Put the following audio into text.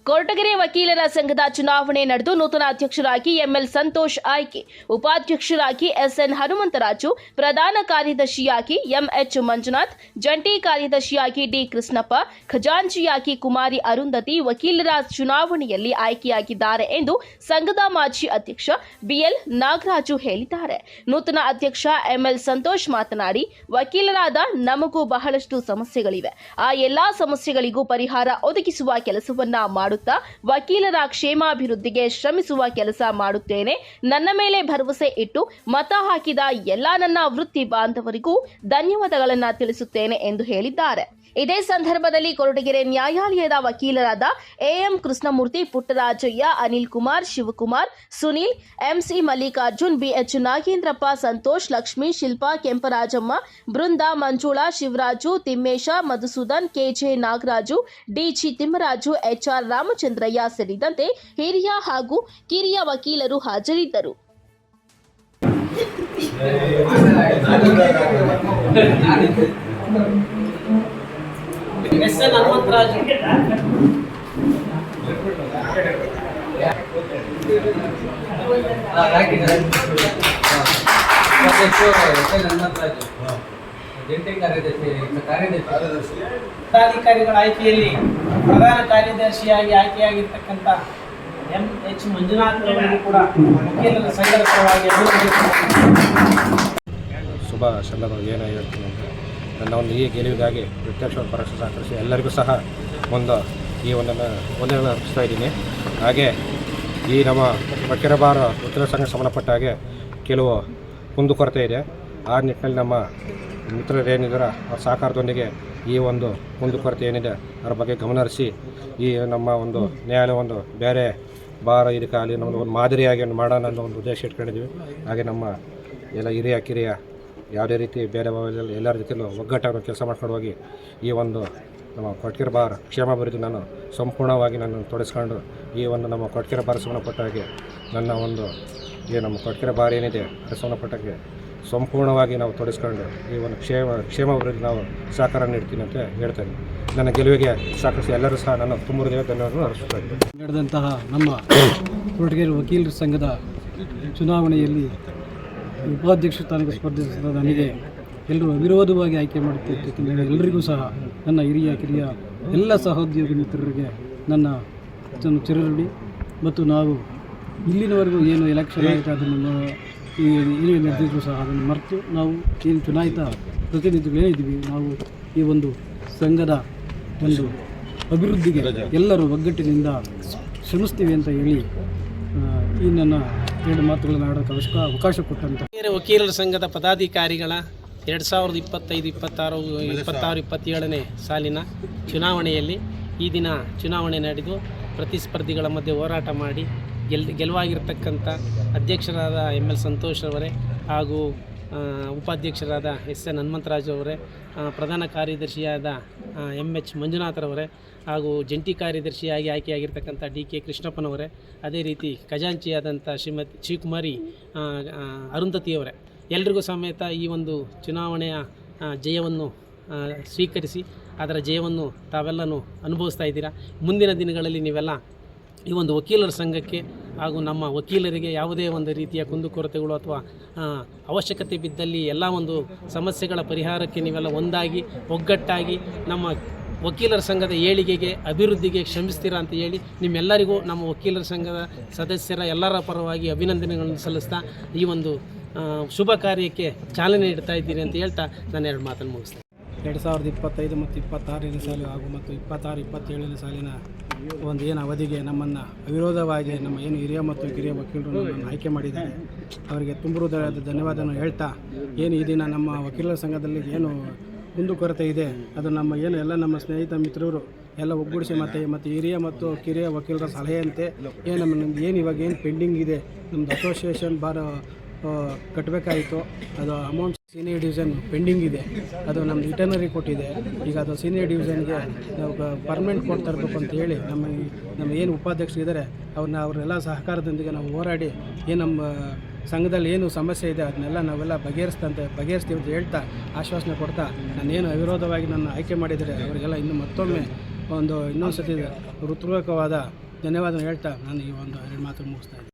ಕೊರಟಗೆರೆ ವಕೀಲರ ಸಂಘದ ಚುನಾವಣೆ ನಡೆದು ನೂತನ ಅಧ್ಯಕ್ಷರಾಗಿ ಎಂಎಲ್ ಸಂತೋಷ್ ಆಯ್ಕೆ, ಉಪಾಧ್ಯಕ್ಷರಾಗಿ ಎಸ್ಎನ್ ಹನುಮಂತರಾಜು, ಪ್ರಧಾನ ಕಾರ್ಯದರ್ಶಿಯಾಗಿ ಎಂಎಚ್ ಮಂಜುನಾಥ್, ಜಂಟಿ ಕಾರ್ಯದರ್ಶಿಯಾಗಿ ಡಿ ಕೃಷ್ಣಪ್ಪ, ಖಜಾಂಚಿಯಾಗಿ ಕುಮಾರಿ ಅರುಂಧತಿ ವಕೀಲರ ಚುನಾವಣೆಯಲ್ಲಿ ಆಯ್ಕೆಯಾಗಿದ್ದಾರೆ ಎಂದು ಸಂಘದ ಮಾಜಿ ಅಧ್ಯಕ್ಷ ಬಿಎಲ್ ನಾಗರಾಜು ಹೇಳಿದ್ದಾರೆ. ನೂತನ ಅಧ್ಯಕ್ಷ ಎಂಎಲ್ ಸಂತೋಷ್ ಮಾತನಾಡಿ, ವಕೀಲರಾದ ನಮಗೂ ಬಹಳಷ್ಟು ಸಮಸ್ಯೆಗಳಿವೆ. ಆ ಎಲ್ಲಾ ಸಮಸ್ಯೆಗಳಿಗೂ ಪರಿಹಾರ ಒದಗಿಸುವ ಕೆಲಸವನ್ನ ಮಾಡುತ್ತಾ ವಕೀಲರ ಕ್ಷೇಮಾಭಿವೃದ್ಧಿಗೆ ಶ್ರಮಿಸುವ ಕೆಲಸ ಮಾಡುತ್ತೇನೆ. ನನ್ನ ಮೇಲೆ ಭರವಸೆ ಇಟ್ಟು ಮತ ಹಾಕಿದ ಎಲ್ಲ ನನ್ನ ವೃತ್ತಿ ಬಾಂಧವರಿಗೂ ಧನ್ಯವಾದಗಳನ್ನು ತಿಳಿಸುತ್ತೇನೆ ಎಂದು ಹೇಳಿದ್ದಾರೆ. ಇದೇ ಸಂದರ್ಭದಲ್ಲಿ ಕೊರಟಗೆರೆ ನ್ಯಾಯಾಲಯದ ವಕೀಲರಾದ A M Krishnamurthy, Puttarajaiah, Anil Kumar, Shivakumar, Sunil, M C Mallikarjun, B H Nagendrappa, Santosh, Lakshmi, Shilpa, Kemparajamma, Brinda, Manjula, Shivaraju, Thimmesha, Madhusudan, K J Nagaraju, D G Thimmaraju, H R Ramachandraiah ಸೇರಿದಂತೆ ಹಿರಿಯ ಹಾಗೂ ಕಿರಿಯ ವಕೀಲರು ಹಾಜರಿದ್ದರು. ಎಸ್ಎನ್ ಹನುಮಂತರಾಜು, ಜಂಟಿ ಕಾರ್ಯದರ್ಶಿ ಪದಾಧಿಕಾರಿಗಳ ಆಯ್ಕೆಯಲ್ಲಿ ಪ್ರಧಾನ ಕಾರ್ಯದರ್ಶಿಯಾಗಿ ಆಯ್ಕೆಯಾಗಿರ್ತಕ್ಕಂಥ ಎಂಎಚ್ ಮಂಜುನಾಥ್ ಅವರಿಗೂ ಕೂಡ ವಕೀಲರ ಸಂಘದ ಪರವಾಗಿ ಶುಭ ಸಂದರ್ಭ ಏನು ಹೇಳ್ತೀನಿ ಅಂದರೆ, ನನ್ನ ಒಂದು ಈ ಗೆಲುವಿಗಾಗಿ ಪ್ರತ್ಯಕ್ಷ ಪರೋಕ್ಷ ಸಹಕರಿಸಿ ಎಲ್ಲರಿಗೂ ಸಹ ಈ ಒಂದನ್ನು ಅರ್ಪಿಸ್ತಾ ಇದ್ದೀನಿ. ಹಾಗೆ ಈ ನಮ್ಮ ವಕೀಲರ ಬಾರ್ ವಕೀಲರ ಸಂಘ ಸಂಬಂಧಪಟ್ಟ ಹಾಗೆ ಕೆಲವು ಕುಂದುಕೊರತೆ ಇದೆ. ಆ ನಿಟ್ಟಿನಲ್ಲಿ ನಮ್ಮ ಮಿತ್ರರು ಏನಿದ್ದಾರೆ ಅವ್ರ ಸಹಕಾರದೊಂದಿಗೆ ಈ ಒಂದು ಕುಂದುಕೊರತೆ ಏನಿದೆ ಅದರ ಬಗ್ಗೆ ಗಮನಹರಿಸಿ ಈ ನಮ್ಮ ಒಂದು ನ್ಯಾಯಾಲಯ ಬೇರೆ ಬಾರ್ ಇದಕ್ಕೆ ಅಲ್ಲಿ ಒಂದು ಮಾದರಿಯಾಗಿ ಮಾಡೋಣ ಅನ್ನೋ ಒಂದು ಉದ್ದೇಶ ಇಟ್ಕೊಂಡಿದ್ವಿ. ಹಾಗೆ ನಮ್ಮ ಎಲ್ಲ ಹಿರಿಯ ಕಿರಿಯ ಯಾವುದೇ ರೀತಿ ಭೇದ ಭಾವ ಎಲ್ಲರ ರೀತಿಯಲ್ಲೂ ಒಗ್ಗಟ್ಟಾಗಿ ಕೆಲಸ ಮಾಡ್ಕೊಂಡು ಹೋಗಿ ಈ ನಮ್ಮ ಕೊರಟಗೆರೆ ಬಾರ್ ಕ್ಷೇಮಾಭಿವೃದ್ಧಿ ನಾನು ಸಂಪೂರ್ಣವಾಗಿ ತೊಡಗಿಸ್ಕೊಂಡು ಈ ನಮ್ಮ ಕೊರಟಗೆರೆ ಬಾರ್ ಸಂಬಂಧಪಟ್ಟ ಹಾಗೆ ನನ್ನ ನಮ್ಮ ಕೊರಟಗೆರೆ ಬಾರ್ ಏನಿದೆ ಅದಕ್ಕೆ ಸಂಬಂಧಪಟ್ಟಾಗೆ ಸಂಪೂರ್ಣವಾಗಿ ನಾವು ತೊಡಗಿಸ್ಕೊಂಡು ಈ ಕ್ಷೇಮಾಭಿವೃದ್ಧಿ ನಾವು ಸಹಕಾರ ನೀಡ್ತೀನಿ ಅಂತ ಹೇಳ್ತೇನೆ. ನನ್ನ ಗೆಲುವಿಗೆ ಸಹಕರಿಸಿ ಎಲ್ಲರೂ ಸಹ ನನ್ನ ತುಂಬ ಧನ್ಯವಾದಗಳನ್ನು ಅರ್ಪಿಸ್ತಾ ಇದ್ದೀನಿ. ನಡೆದಂತಹ ನಮ್ಮ ಕೊರಟಗೆರೆ ವಕೀಲರ ಸಂಘದ ಚುನಾವಣೆಯಲ್ಲಿ ಉಪಾಧ್ಯಕ್ಷ ಸ್ಥಾನಕ್ಕೆ ಸ್ಪರ್ಧಿಸಿದ ನನಗೆ ಎಲ್ಲರೂ ಅವಿರೋಧವಾಗಿ ಆಯ್ಕೆ ಮಾಡುತ್ತಿದ್ದಕ್ಕಿಂತ ಎಲ್ಲರಿಗೂ ಸಹ ನನ್ನ ಹಿರಿಯ ಕಿರಿಯ ಎಲ್ಲ ಸಹೋದ್ಯೋಗಿ ಮಿತ್ರರಿಗೆ ನನ್ನ ಚಿರಋಣಿ. ಮತ್ತು ನಾವು ಇಲ್ಲಿನವರೆಗೂ ಏನು ಎಲೆಕ್ಷನ್ ಆಯಿತು ಅದನ್ನು ಏನೇ ನಡೆದಿದ್ರು ಸಹ ಅದನ್ನು ಮರೆತು ನಾವು ಏನು ಚುನಾಯಿತ ಪ್ರತಿನಿಧಿಗಳು ಏನಿದ್ದೀವಿ ನಾವು ಈ ಒಂದು ಸಂಘದ ಒಂದು ಅಭಿವೃದ್ಧಿಗೆ ಎಲ್ಲರೂ ಒಗ್ಗಟ್ಟಿನಿಂದ ಶ್ರಮಿಸ್ತೀವಿ ಅಂತ ಹೇಳಿ ಈ ನನ್ನ ಎರಡು ಮಾತುಗಳನ್ನು ಆಡೋಕ್ಕೆ ಅವಕಾಶ ಕೊಟ್ಟಂತ ವಕೀಲರ ಸಂಘದ ಪದಾಧಿಕಾರಿಗಳ 2025-26-27ನೇ ಸಾಲಿನ ಚುನಾವಣೆಯಲ್ಲಿ ಈ ದಿನ ಚುನಾವಣೆ ನಡೆದು ಪ್ರತಿಸ್ಪರ್ಧಿಗಳ ಮಧ್ಯೆ ಹೋರಾಟ ಮಾಡಿ ಗೆಲುವಾಗಿರ್ತಕ್ಕಂಥ ಅಧ್ಯಕ್ಷರಾದ ಎಂಎಲ್ ಸಂತೋಷ್ ಅವರೇ ಹಾಗೂ ಉಪಾಧ್ಯಕ್ಷರಾದ ಎಸ್ಎನ್ ಹನುಮಂತರಾಜು ಅವರೇ, ಪ್ರಧಾನ ಕಾರ್ಯದರ್ಶಿಯಾದ ಎಂಎಚ್ ಮಂಜುನಾಥರವರೇ ಹಾಗೂ ಜಂಟಿ ಕಾರ್ಯದರ್ಶಿಯಾಗಿ ಆಯ್ಕೆಯಾಗಿರ್ತಕ್ಕಂಥ ಡಿ.ಕೆ. ಕೃಷ್ಣಪ್ಪನವರೇ, ಅದೇ ರೀತಿ ಖಜಾಂಚಿಯಾದಂಥ ಶ್ರೀಮತಿ ಶಿವಕುಮಾರಿ ಅರುಂಧತಿಯವರೇ, ಎಲ್ರಿಗೂ ಸಮೇತ ಈ ಒಂದು ಚುನಾವಣೆಯ ಜಯವನ್ನು ಸ್ವೀಕರಿಸಿ ಅದರ ಜಯವನ್ನು ತಾವೆಲ್ಲನೂ ಅನುಭವಿಸ್ತಾ ಇದ್ದೀರಾ. ಮುಂದಿನ ದಿನಗಳಲ್ಲಿ ನೀವೆಲ್ಲ ಈ ಒಂದು ವಕೀಲರ ಸಂಘಕ್ಕೆ ಹಾಗೂ ನಮ್ಮ ವಕೀಲರಿಗೆ ಯಾವುದೇ ಒಂದು ರೀತಿಯ ಕುಂದುಕೊರತೆಗಳು ಅಥವಾ ಅವಶ್ಯಕತೆ ಬಿದ್ದಲ್ಲಿ ಎಲ್ಲ ಒಂದು ಸಮಸ್ಯೆಗಳ ಪರಿಹಾರಕ್ಕೆ ನೀವೆಲ್ಲ ಒಂದಾಗಿ ಒಗ್ಗಟ್ಟಾಗಿ ನಮ್ಮ ವಕೀಲರ ಸಂಘದ ಏಳಿಗೆಗೆ ಅಭಿವೃದ್ಧಿಗೆ ಶ್ರಮಿಸ್ತೀರಾ ಅಂತ ಹೇಳಿ ನಿಮ್ಮೆಲ್ಲರಿಗೂ ನಮ್ಮ ವಕೀಲರ ಸಂಘದ ಸದಸ್ಯರ ಎಲ್ಲರ ಪರವಾಗಿ ಅಭಿನಂದನೆಗಳನ್ನು ಸಲ್ಲಿಸ್ತಾ ಈ ಒಂದು ಶುಭ ಕಾರ್ಯಕ್ಕೆ ಚಾಲನೆ ನೀಡ್ತಾ ಇದ್ದೀರಿ ಅಂತ ಹೇಳ್ತಾ ನಾನು ಎರಡು ಮಾತನ್ನು ಮುಗಿಸ್ತೇನೆ. 2025 ಮತ್ತು 26ನೇ ಸಾಲು ಹಾಗೂ ಮತ್ತು 26-27ನೇ ಸಾಲಿನ ಏನು ಅವಧಿಗೆ ನಮ್ಮನ್ನು ಅವಿರೋಧವಾಗಿ ನಮ್ಮ ಏನು ಹಿರಿಯ ಮತ್ತು ಕಿರಿಯ ವಕೀಲರು ನಮ್ಮನ್ನು ಆಯ್ಕೆ ಮಾಡಿದ್ದಾರೆ. ಅವರಿಗೆ ತುಂಬ ಹೃದಯದ ಧನ್ಯವಾದವನ್ನು ಹೇಳ್ತಾ, ಏನು ಈ ದಿನ ನಮ್ಮ ವಕೀಲರ ಸಂಘದಲ್ಲಿ ಏನು ಕುಂದುಕೊರತೆ ಇದೆ ಅದು ನಮ್ಮ ಏನು ಎಲ್ಲ ನಮ್ಮ ಸ್ನೇಹಿತ ಮಿತ್ರರು ಎಲ್ಲ ಒಗ್ಗೂಡಿಸಿ ಮತ್ತು ಹಿರಿಯ ಮತ್ತು ಕಿರಿಯ ವಕೀಲರ ಸಲಹೆಯಂತೆ ನಮ್ಮದು ಏನು ಇವಾಗ ಏನು ಪೆಂಡಿಂಗ್ ಇದೆ, ನಮ್ಮದು ಅಸೋಸಿಯೇಷನ್ ಬಾರ್ ಕಟ್ಟಬೇಕಾಯಿತು, ಅದು ಅಮೌಂಟ್ ಸೀನಿಯರ್ ಡಿವಿಷನ್ ಪೆಂಡಿಂಗ್ ಇದೆ, ಅದು ನಮ್ಮದು ಇಟರ್ನರಿ ಕೊಟ್ಟಿದೆ. ಈಗ ಅದು ಸೀನಿಯರ್ ಡಿವಿಷನ್ಗೆ ನಾವು ಪರ್ಮನೆಂಟ್ ಕೊಟ್ಟು ತರಬೇಕು ಅಂತ ಹೇಳಿ ನಮ್ಮ ಏನು ಉಪಾಧ್ಯಕ್ಷರಿದ್ದಾರೆ ಅವರೆಲ್ಲ ಸಹಕಾರದೊಂದಿಗೆ ನಾವು ಹೋರಾಡಿ ಏನು ನಮ್ಮ ಸಂಘದಲ್ಲಿ ಏನು ಸಮಸ್ಯೆ ಇದೆ ಅದನ್ನೆಲ್ಲ ನಾವೆಲ್ಲ ಬಗೆಹರಿಸ್ತೀವಿ ಅಂತ ಹೇಳ್ತಾ ಆಶ್ವಾಸನೆ ಕೊಡ್ತಾ, ನಾನೇನು ಅವಿರೋಧವಾಗಿ ನನ್ನ ಆಯ್ಕೆ ಮಾಡಿದರೆ ಅವರಿಗೆಲ್ಲ ಇನ್ನು ಮತ್ತೊಮ್ಮೆ ಒಂದು ಇನ್ನೊಂದು ಸತಿ ಹೃತ್ಪೂರ್ವಕವಾದ ಧನ್ಯವಾದ ಹೇಳ್ತಾ ನಾನು ಈ ಒಂದು ಎರಡು ಮಾತು ಮುಗಿಸ್ತಾ ಇದ್ದೀನಿ.